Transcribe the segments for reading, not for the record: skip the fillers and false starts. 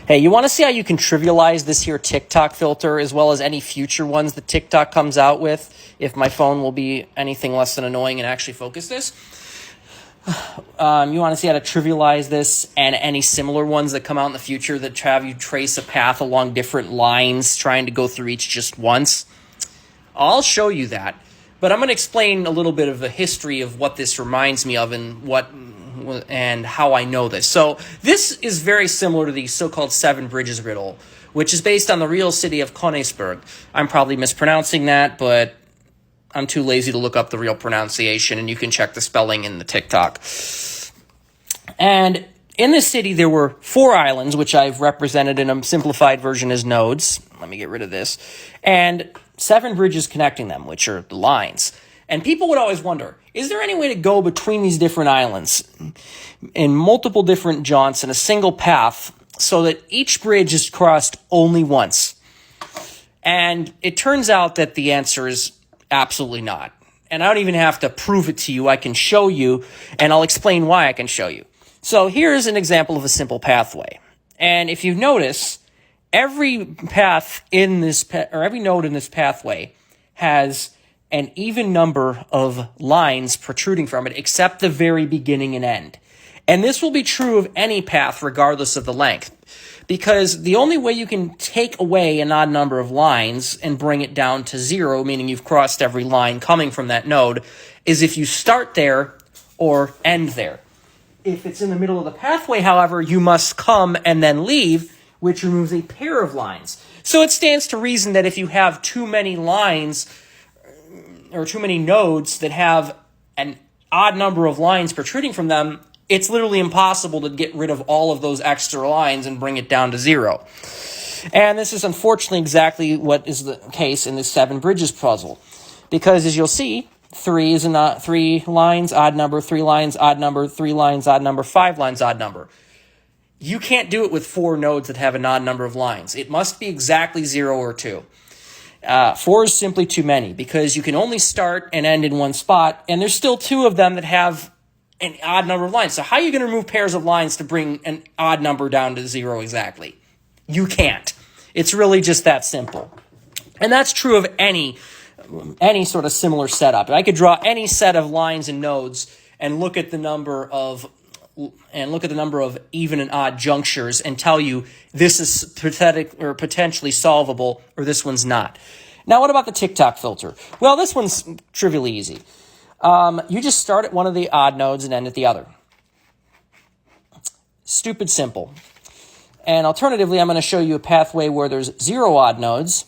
Hey, you want to see how you can trivialize this here TikTok filter as well as any future ones that TikTok comes out with if my phone will be anything less than annoying and actually focus this? You want to see how to trivialize this and any similar ones that come out in the future that have you trace a path along different lines trying to go through each just once? I'll show you that, but I'm going to explain a little bit of the history of what this reminds me of and how I know this. So this is very similar to the so-called Seven Bridges riddle, which is based on the real city of Königsberg. I'm probably mispronouncing that, but I'm too lazy to look up the real pronunciation, and you can check the spelling in the TikTok. And in this city, there were 4 islands, which I've represented in a simplified version as nodes. Let me get rid of this. And 7 bridges connecting them, which are the lines. And people would always wonder, is there any way to go between these different islands in multiple different jaunts in a single path so that each bridge is crossed only once? And it turns out that the answer is absolutely not. And I don't even have to prove it to you. I can show you, and I'll explain why I can show you. So here's an example of a simple pathway. And if you notice, every path in this or every node in this pathway has an even number of lines protruding from it, except the very beginning and end. And this will be true of any path, regardless of the length, because the only way you can take away an odd number of lines and bring it down to 0, meaning you've crossed every line coming from that node, is if you start there or end there. If it's in the middle of the pathway, however, you must come and then leave, which removes a pair of lines. So it stands to reason that if you have too many lines or too many nodes that have an odd number of lines protruding from them, it's literally impossible to get rid of all of those extra lines and bring it down to 0. And this is unfortunately exactly what is the case in this 7 bridges puzzle. Because as you'll see, 3 is a 3 lines, odd number, 3 lines, odd number, 3 lines, odd number, 5 lines, odd number. You can't do it with 4 nodes that have an odd number of lines. It must be exactly 0 or 2. 4 is simply too many because you can only start and end in one spot, and there's still 2 of them that have an odd number of lines. So how are you going to remove pairs of lines to bring an odd number down to 0 exactly? You can't. It's really just that simple. And that's true of any sort of similar setup. I could draw any set of lines and nodes and look at the number of even and odd junctures and tell you this is pathetic or potentially solvable or this one's not. Now, what about the TikTok filter? Well, this one's trivially easy. You just start at one of the odd nodes and end at the other. Stupid simple. And alternatively, I'm going to show you a pathway where there's 0 odd nodes.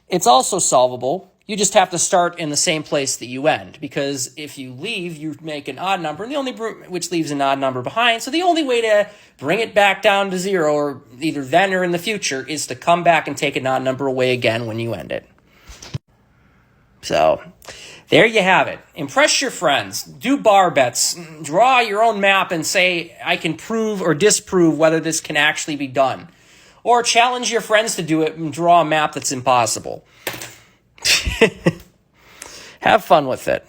It's also solvable. You just have to start in the same place that you end, because if you leave, you make an odd number, and which leaves an odd number behind. So the only way to bring it back down to 0, or either then or in the future, is to come back and take an odd number away again when you end it. So there you have it. Impress your friends. Do bar bets. Draw your own map and say, I can prove or disprove whether this can actually be done. Or challenge your friends to do it and draw a map that's impossible. Have fun with it.